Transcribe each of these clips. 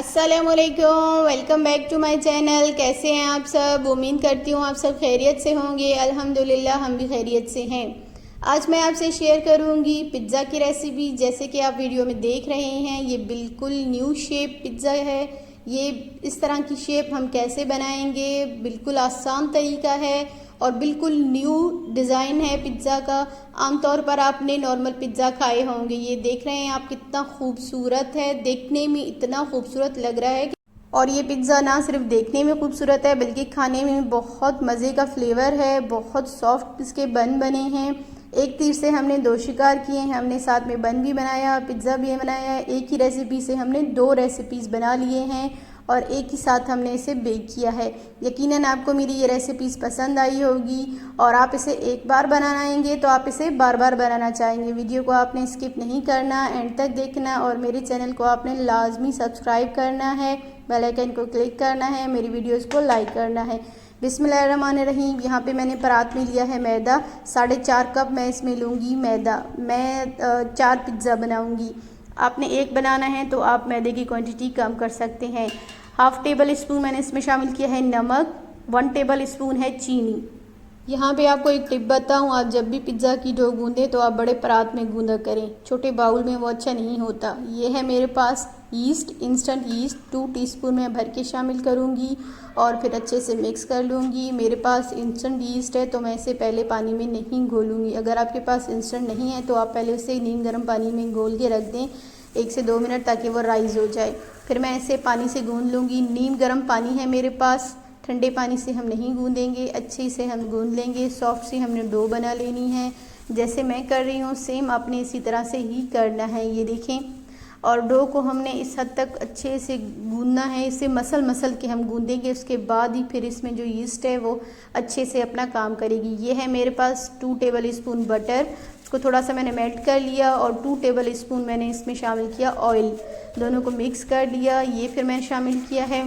अस्सलामुअलैकुम, welcome back to my channel. कैसे हैं आप सब? उम्मीद करती हूँ आप सब खैरियत से होंगे। अल्हम्दुलिल्लाह हम भी खैरियत से हैं। आज मैं आपसे शेयर करूँगी पिज़्ज़ा की रेसिपी। जैसे कि आप वीडियो में देख रहे हैं, ये बिल्कुल न्यू शेप पिज़्ज़ा है। ये इस तरह की शेप हम कैसे बनाएंगे, बिल्कुल आसान तरीका है और बिल्कुल न्यू डिज़ाइन है पिज़्ज़ा का। आमतौर पर आपने नॉर्मल पिज़्ज़ा खाए होंगे। ये देख रहे हैं आप कितना खूबसूरत है, देखने में इतना खूबसूरत लग रहा है। और ये पिज़्ज़ा ना सिर्फ देखने में खूबसूरत है बल्कि खाने में बहुत मज़े का फ्लेवर है। बहुत सॉफ्ट इसके बन बने हैं। एक तीर से हमने दो शिकार किए हैं। हमने साथ में बन भी बनाया, पिज़्ज़ा भी बनाया। एक ही रेसिपी से हमने दो रेसिपीज़ बना लिए हैं और एक ही साथ हमने इसे बेक किया है। यकीनन आपको मेरी ये रेसिपीज़ पसंद आई होगी और आप इसे एक बार बनाएंगे तो आप इसे बार बार बनाना चाहेंगे। वीडियो को आपने स्किप नहीं करना, एंड तक देखना और मेरे चैनल को आपने लाजमी सब्सक्राइब करना है, बेल आइकन को क्लिक करना है, मेरी वीडियोज़ को लाइक करना है। बिस्मिल्लाहिर्रहमानिर्रहीम। यहाँ पे मैंने परात में लिया है मैदा। 4.5 कप मैं इसमें लूँगी मैदा। मैं 4 पिज़्ज़ा बनाऊँगी। आपने एक बनाना है तो आप मैदे की क्वांटिटी कम कर सकते हैं। हाफ़ टेबल स्पून मैंने इसमें शामिल किया है नमक, 1 टेबल स्पून है चीनी। यहाँ पे आपको एक टिप बताऊँ, आप जब भी पिज़्ज़ा की डो गूँधें तो आप बड़े परात में गूँधा करें, छोटे बाउल में वो अच्छा नहीं होता। ये है मेरे पास ईस्ट, इंस्टेंट ईस्ट 2 टीस्पून मैं भर के शामिल करूँगी और फिर अच्छे से मिक्स कर लूँगी। मेरे पास इंस्टेंट ईस्ट है तो मैं इसे पहले पानी में नहीं घोलूँगी। अगर आपके पास इंस्टेंट नहीं है तो आप पहले उसे नीम गर्म पानी में घोल के रख दें 1 से 2 मिनट, ताकि वो राइज़ हो जाए। फिर मैं इसे पानी से गूँध लूँगी। नीम गर्म पानी है मेरे पास, ठंडे पानी से हम नहीं गूँधेंगे, अच्छे से हम गूँध लेंगे। सॉफ्ट सी हमने डो बना लेनी है। जैसे मैं कर रही हूँ सेम आपने इसी तरह से ही करना है। ये देखें, और डो को हमने इस हद तक अच्छे से गूँधना है। इसे मसल मसल के हम गूँधेंगे, उसके बाद ही फिर इसमें जो यीस्ट है वो अच्छे से अपना काम करेगी। ये है मेरे पास 2 टेबल स्पून बटर, उसको थोड़ा सा मैंने मेल्ट कर लिया और 2 टेबल स्पून मैंने इसमें शामिल किया ऑयल। दोनों को मिक्स कर लिया। ये फिर मैंने शामिल किया है।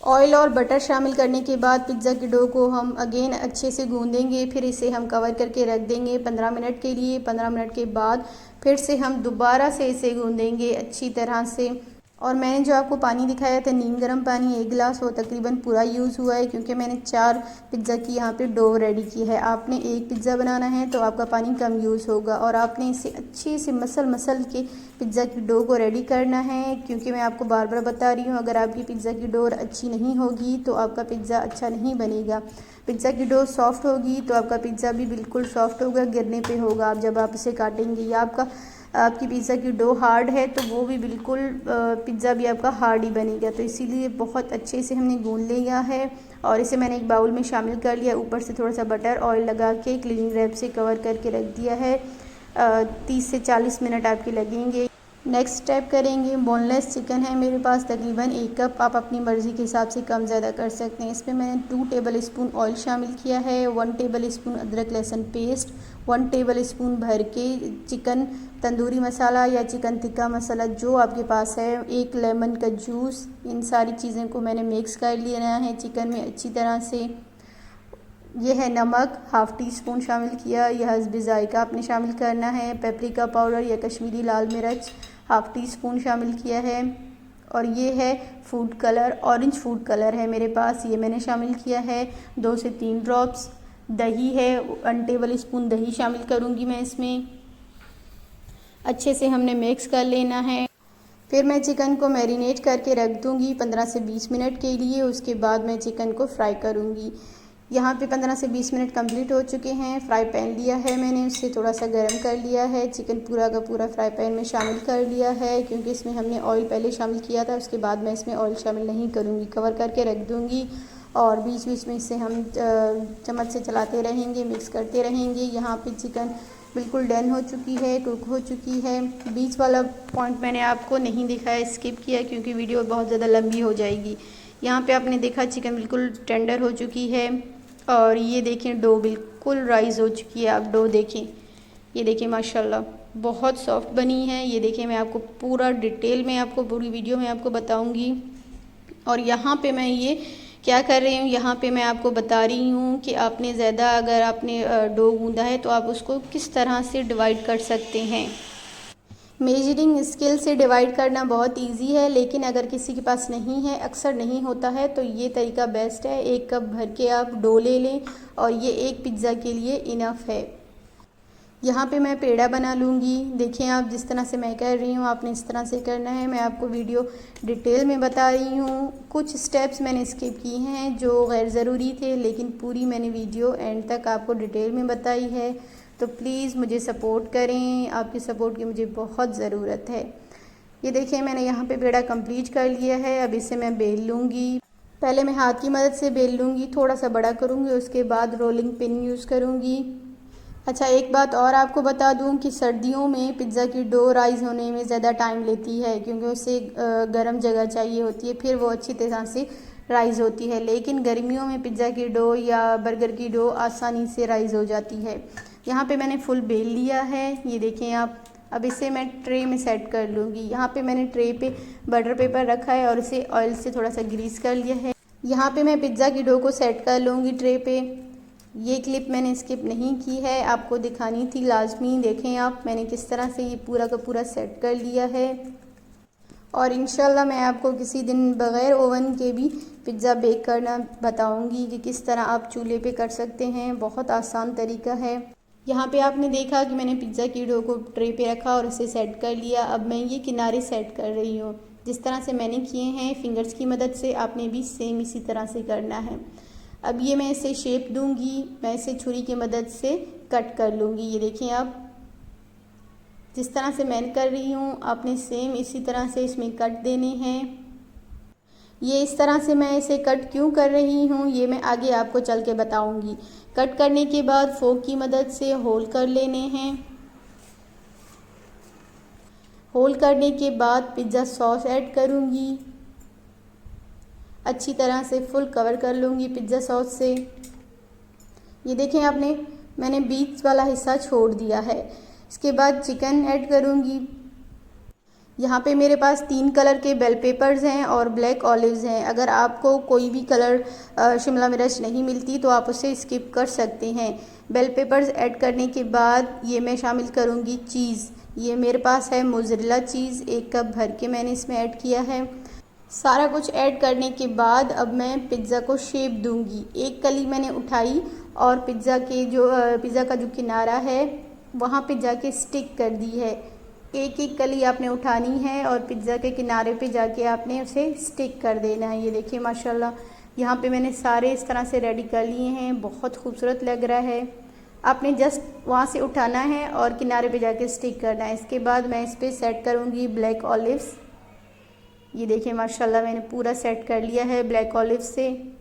ऑयल और बटर शामिल करने के बाद पिज़्ज़ा की डो को हम अगेन अच्छे से गूँधेंगे। फिर इसे हम कवर करके रख देंगे 15 मिनट के लिए। 15 मिनट के बाद फिर से हम दोबारा से इसे गूँधेंगे अच्छी तरह से। और मैंने जो आपको पानी दिखाया था नीम गर्म पानी 1 गिलास, वो तकरीबन पूरा यूज़ हुआ है क्योंकि मैंने 4 पिज़्ज़ा की यहाँ पे डो रेडी की है। आपने एक पिज़्ज़ा बनाना है तो आपका पानी कम यूज़ होगा और आपने इसे अच्छे से मसल के पिज़्ज़ा की डो को रेडी करना है। क्योंकि मैं आपको बार बार बता रही हूँ, अगर आपकी पिज़्ज़ा की डो अच्छी नहीं होगी तो आपका पिज़्ज़ा अच्छा नहीं बनेगा। पिज़्ज़ा की डो सॉफ्ट होगी तो आपका पिज़्ज़ा भी बिल्कुल सॉफ्ट होगा, गिरने पे होगा आप जब आप इसे काटेंगे। या आपकी पिज़्ज़ा की डो हार्ड है तो वो भी बिल्कुल पिज़्ज़ा भी आपका हार्ड ही बनेगा। तो इसीलिए बहुत अच्छे से हमने गूँध लिया है और इसे मैंने एक बाउल में शामिल कर लिया। ऊपर से थोड़ा सा बटर ऑयल लगा के क्लीनिंग रैप से कवर करके रख दिया है। 30 से 40 मिनट आपके लगेंगे। नेक्स्ट स्टेप करेंगे। बोनलेस चिकन है मेरे पास तकरीबन 1 कप, आप अपनी मर्ज़ी के हिसाब से कम ज़्यादा कर सकते हैं। इसमें मैंने 2 टेबल स्पून ऑयल शामिल किया है, 1 टेबल स्पून अदरक लहसुन पेस्ट, 1 टेबल स्पून भर के चिकन तंदूरी मसाला या चिकन टिक्का मसाला जो आपके पास है, 1 लेमन का जूस। इन सारी चीज़ों को मैंने मिक्स कर लेना है चिकन में अच्छी तरह से। यह है नमक, हाफ़ टी स्पून शामिल किया, यह हस्ब ज़ायक़ा आपने शामिल करना है। पेपरिका पाउडर या कश्मीरी लाल मिर्च हाफ़ टी स्पून शामिल किया है। और ये है food colour, orange food colour है मेरे पास, ये मैंने शामिल किया है। 2 से 3 ड्रॉप्स दही है, 1 टेबल स्पून दही शामिल करूँगी मैं इसमें। अच्छे से हमने मिक्स कर लेना है। फिर मैं चिकन को मैरिनेट करके रख दूँगी 15 से 20 मिनट के लिए। उसके बाद मैं चिकन को फ्राई करूँगी। यहाँ पे 15 से 20 मिनट कंप्लीट हो चुके हैं। फ्राई पैन लिया है मैंने, उससे थोड़ा सा गर्म कर लिया है। चिकन पूरा का पूरा फ्राई पैन में शामिल कर लिया है क्योंकि इसमें हमने ऑयल पहले शामिल किया था, उसके बाद मैं इसमें ऑयल शामिल नहीं करूँगी। कवर करके रख दूँगी और बीच बीच में इसे हम चम्मच से चलाते रहेंगे, मिक्स करते रहेंगे। यहाँ पे चिकन बिल्कुल डन हो चुकी है, कुक हो चुकी है। बीच वाला पॉइंट मैंने आपको नहीं दिखाया, स्किप किया क्योंकि वीडियो बहुत ज़्यादा लंबी हो जाएगी। यहाँ पे आपने देखा चिकन बिल्कुल टेंडर हो चुकी है और ये देखें डो बिल्कुल राइज़ हो चुकी है। आप डो देखें, ये देखें माशाल्लाह बहुत सॉफ्ट बनी है। ये देखें, मैं आपको पूरा डिटेल में आपको पूरी वीडियो में आपको बताऊंगी। और यहाँ पे मैं ये क्या कर रही हूँ, यहाँ पे मैं आपको बता रही हूँ कि आपने ज़्यादा अगर आपने डो गूँधा है तो आप उसको किस तरह से डिवाइड कर सकते हैं। मेजरिंग स्केल से डिवाइड करना बहुत इजी है, लेकिन अगर किसी के पास नहीं है, अक्सर नहीं होता है, तो ये तरीका बेस्ट है। 1 कप भर के आप डो ले लें और ये एक पिज़्ज़ा के लिए इनफ है। यहाँ पे मैं पेड़ा बना लूँगी। देखें आप, जिस तरह से मैं कर रही हूँ आपने इस तरह से करना है। मैं आपको वीडियो डिटेल में बता रही हूँ। कुछ स्टेप्स मैंने स्किप किए हैं जो गैर ज़रूरी थे, लेकिन पूरी मैंने वीडियो एंड तक आपको डिटेल में बताई है। तो प्लीज़ मुझे सपोर्ट करें, आपकी सपोर्ट की मुझे बहुत ज़रूरत है। ये देखिए, मैंने यहाँ पे पेड़ा कंप्लीट कर लिया है। अब इसे मैं बेल लूँगी। पहले मैं हाथ की मदद से बेल लूँगी, थोड़ा सा बड़ा करूँगी, उसके बाद रोलिंग पिन यूज़ करूँगी। अच्छा, एक बात और आपको बता दूं कि सर्दियों में पिज़्ज़ा की डो राइज़ होने में ज़्यादा टाइम लेती है, क्योंकि उसे गर्म जगह चाहिए होती है, फिर वो अच्छी तरह से राइज़ होती है। लेकिन गर्मियों में पिज़्ज़ा की डो या बर्गर की डो आसानी से राइज़ हो जाती है। यहाँ पे मैंने फुल बेल लिया है, ये देखें आप। अब इसे मैं ट्रे में सेट कर लूँगी। यहाँ पे मैंने ट्रे पे बटर पेपर रखा है और इसे ऑयल से थोड़ा सा ग्रीस कर लिया है। यहाँ पे मैं पिज़्ज़ा की डो को सेट कर लूँगी ट्रे पे। ये क्लिप मैंने स्किप नहीं की है, आपको दिखानी थी लाजमी। देखें आप, मैंने किस तरह से ये पूरा का पूरा सेट कर लिया है। और इंशाल्लाह मैं आपको किसी दिन बग़ैर ओवन के भी पिज़्ज़ा बेक करना बताऊंगी कि किस तरह आप चूल्हे पे कर सकते हैं। बहुत आसान तरीका है। यहाँ पे आपने देखा कि मैंने पिज़्ज़ा की डो को ट्रे पे रखा और इसे सेट कर लिया। अब मैं ये किनारे सेट कर रही हूँ। जिस तरह से मैंने किए हैं फिंगर्स की मदद से, आपने भी सेम इसी तरह से करना है। अब ये मैं इसे शेप दूंगी, मैं इसे छुरी की मदद से कट कर लूँगी। ये देखिए आप, जिस तरह से मैं कर रही हूँ आपने सेम इसी तरह से इसमें कट देने हैं। ये इस तरह से मैं इसे कट क्यों कर रही हूँ ये मैं आगे आपको चल के बताऊँगी। कट करने के बाद फोक की मदद से होल कर लेने हैं। होल करने के बाद पिज़्ज़ा सॉस ऐड करूँगी, अच्छी तरह से फुल कवर कर लूँगी पिज़्ज़ा सॉस से। ये देखें आपने, मैंने बीच वाला हिस्सा छोड़ दिया है। इसके बाद चिकन ऐड करूँगी। यहाँ पे मेरे पास 3 कलर के बेल पेपर्स हैं और ब्लैक ऑलिव्स हैं। अगर आपको कोई भी कलर शिमला मिर्च नहीं मिलती तो आप उसे स्किप कर सकते हैं। बेल पेपर्स ऐड करने के बाद ये मैं शामिल करूँगी चीज़। ये मेरे पास है मोज़रेला चीज़, 1 कप भर के मैंने इसमें ऐड किया है। सारा कुछ ऐड करने के बाद अब मैं पिज़्ज़ा को शेप दूंगी। एक कली मैंने उठाई और पिज़्ज़ा का जो किनारा है वहाँ पे जाके स्टिक कर दी है। एक एक कली आपने उठानी है और पिज़्ज़ा के किनारे पे जाके आपने उसे स्टिक कर देना है। ये देखिए माशाल्लाह, यहाँ पे मैंने सारे इस तरह से रेडी कर लिए हैं। बहुत खूबसूरत लग रहा है। आपने जस्ट वहाँ से उठाना है और किनारे पे जाके स्टिक करना है। इसके बाद मैं इस पर सेट करूँगी ब्लैक ऑलिव्स। ये देखिए माशाल्लाह, मैंने पूरा सेट कर लिया है ब्लैक ऑलिव से।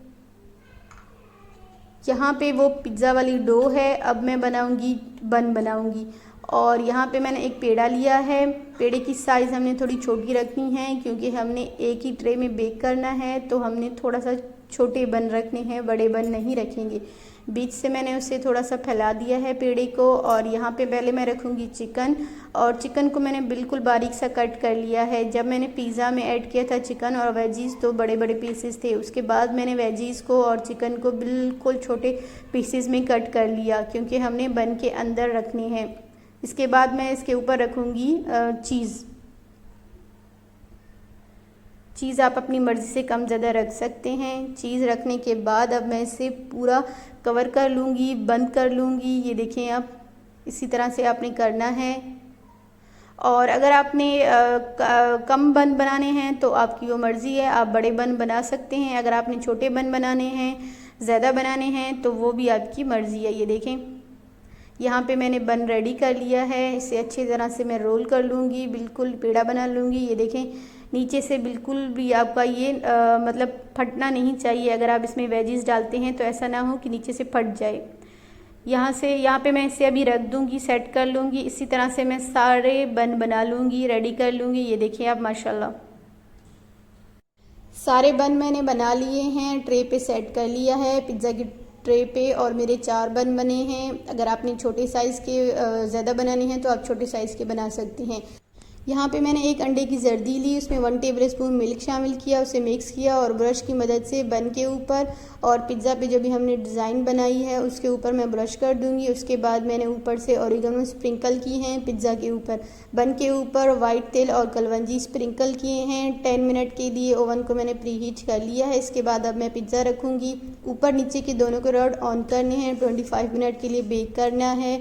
यहाँ पे वो पिज़्ज़ा वाली डो है। अब मैं बन बनाऊंगी और यहाँ पे मैंने एक पेड़ा लिया है। पेड़े की साइज़ हमने थोड़ी छोटी रखनी है, क्योंकि हमने एक ही ट्रे में बेक करना है, तो हमने थोड़ा सा छोटे बन रखने हैं, बड़े बन नहीं रखेंगे। बीच से मैंने उसे थोड़ा सा फैला दिया है पेड़े को। और यहाँ पे पहले मैं रखूँगी चिकन, और चिकन को मैंने बिल्कुल बारीक सा कट कर लिया है। जब मैंने पिज़्ज़ा में ऐड किया था चिकन और वेजीज़ तो बड़े बड़े पीसेस थे, उसके बाद मैंने वेजीज़ को और चिकन को बिल्कुल छोटे पीसेस में कट कर लिया, क्योंकि हमने बन के अंदर रखने हैं। इसके बाद मैं इसके ऊपर रखूँगी चीज़ आप अपनी मर्ज़ी से कम ज़्यादा रख सकते हैं। चीज़ रखने के बाद अब मैं इसे पूरा कवर कर लूँगी, बंद कर लूँगी। ये देखें आप, इसी तरह से आपने करना है। और अगर आपने कम बन बनाने हैं तो आपकी वो मर्ज़ी है, आप बड़े बन बना सकते हैं। अगर आपने छोटे बन बनाने हैं, ज़्यादा बनाने हैं, तो वो भी आपकी मर्ज़ी है। ये देखें, यहाँ पे मैंने बन रेडी कर लिया है। इसे अच्छी तरह से मैं रोल कर लूँगी, बिल्कुल पेड़ा बना लूँगी। ये देखें, नीचे से बिल्कुल भी आपका ये मतलब फटना नहीं चाहिए। अगर आप इसमें वेजीज़ डालते हैं तो ऐसा ना हो कि नीचे से फट जाए। यहाँ पे मैं इसे अभी रख दूँगी, सेट कर लूँगी। इसी तरह से मैं सारे बन बना लूँगी, रेडी कर लूँगी। ये देखिए आप माशाल्लाह, सारे बन मैंने बना लिए हैं, ट्रे पे सेट कर लिया है पिज़्ज़ा की ट्रे पे। और मेरे 4 बन बने हैं। अगर आपने छोटे साइज़ के ज़्यादा बनाने हैं तो आप छोटे साइज़ के बना सकती हैं। यहाँ पे मैंने एक अंडे की जर्दी ली, उसमें 1 टेबलस्पून मिल्क शामिल किया, उसे मिक्स किया और ब्रश की मदद से बन के ऊपर और पिज़्ज़ा पे जो भी हमने डिज़ाइन बनाई है उसके ऊपर मैं ब्रश कर दूँगी। उसके बाद मैंने ऊपर से ओरिगेनो स्प्रिंकल की हैं पिज़्ज़ा के ऊपर, बन के ऊपर वाइट तेल और कलवंजी स्प्रिंकल किए हैं। 10 मिनट के लिए ओवन को मैंने प्री हीट कर लिया है। इसके बाद अब मैं पिज़्ज़ा रखूँगी। ऊपर नीचे के दोनों को रॉड ऑन करने हैं, 25 मिनट के लिए बेक करना है।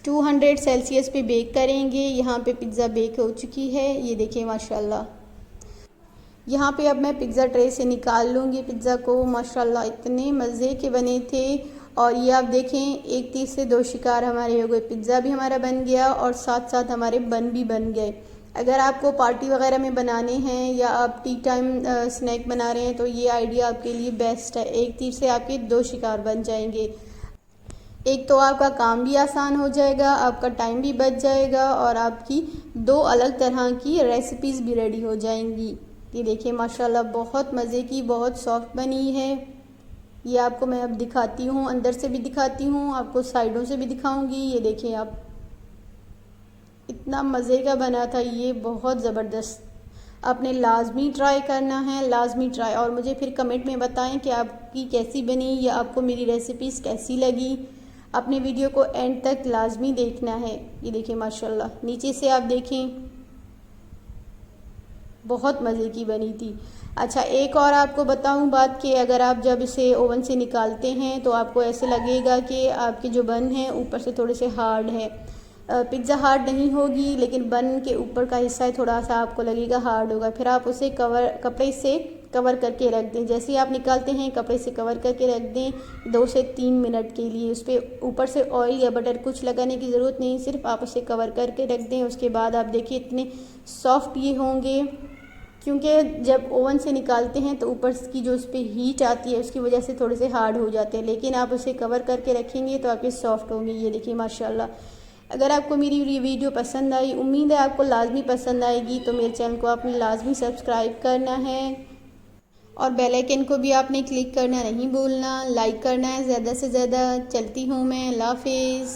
200 सेल्सियस पे बेक करेंगे। यहाँ पे पिज़्ज़ा बेक हो चुकी है, ये देखिए माशाल्लाह। यहाँ पे अब मैं पिज़्ज़ा ट्रे से निकाल लूँगी पिज़्ज़ा को। माशाल्लाह इतने मज़े के बने थे और ये आप देखें, एक तीर से दो शिकार हमारे हो गए। पिज़्ज़ा भी हमारा बन गया और साथ साथ हमारे बन भी बन गए। अगर आपको पार्टी वगैरह में बनाने हैं या आप टी टाइम स्नैक बना रहे हैं तो ये आइडिया आपके लिए बेस्ट है। एक तीर से आपके दो शिकार बन जाएंगे। एक तो आपका काम भी आसान हो जाएगा, आपका टाइम भी बच जाएगा और आपकी दो अलग तरह की रेसिपीज़ भी रेडी हो जाएंगी। ये देखिए माशाल्लाह बहुत मज़े की, बहुत सॉफ्ट बनी है। ये आपको मैं अब दिखाती हूँ, अंदर से भी दिखाती हूँ, आपको साइडों से भी दिखाऊंगी। ये देखिए आप, इतना मज़े का बना था ये, बहुत ज़बरदस्त। आपने लाजमी ट्राई करना है, लाजमी ट्राई, और मुझे फिर कमेंट में बताएं कि आपकी कैसी बनी या आपको मेरी रेसिपीज़ कैसी लगी। अपने वीडियो को एंड तक लाजमी देखना है। ये देखिए माशाल्लाह, नीचे से आप देखें, बहुत मज़े की बनी थी। अच्छा, एक और आपको बताऊं बात कि अगर आप जब इसे ओवन से निकालते हैं तो आपको ऐसे लगेगा कि आपके जो बन है ऊपर से थोड़े से हार्ड है। पिज़्ज़ा हार्ड नहीं होगी, लेकिन बन के ऊपर का हिस्सा थोड़ा सा आपको लगेगा हार्ड होगा। फिर आप उसे कपड़े से कवर करके रख दें। जैसे ही आप निकालते हैं कपड़े से कवर करके रख दें 2 से 3 मिनट के लिए। उस पर ऊपर से ऑयल या बटर कुछ लगाने की ज़रूरत नहीं, सिर्फ आप उसे कवर करके रख दें। उसके बाद आप देखिए इतने सॉफ्ट ये होंगे, क्योंकि जब ओवन से निकालते हैं तो ऊपर की जो उस पर हीट आती है उसकी वजह से थोड़े से हार्ड हो जाते हैं, लेकिन आप उसे कवर करके रखेंगे तो आपके सॉफ्ट होंगे। ये देखिए माशाल्लाह। अगर आपको मेरी ये वीडियो पसंद आई, उम्मीद है आपको लाजमी पसंद आएगी, तो मेरे चैनल को आपने लाजमी सब्सक्राइब करना है और बेल आइकन को भी आपने क्लिक करना नहीं भूलना, लाइक करना है ज़्यादा से ज़्यादा। चलती हूँ मैं, अल्लाह हाफिज़।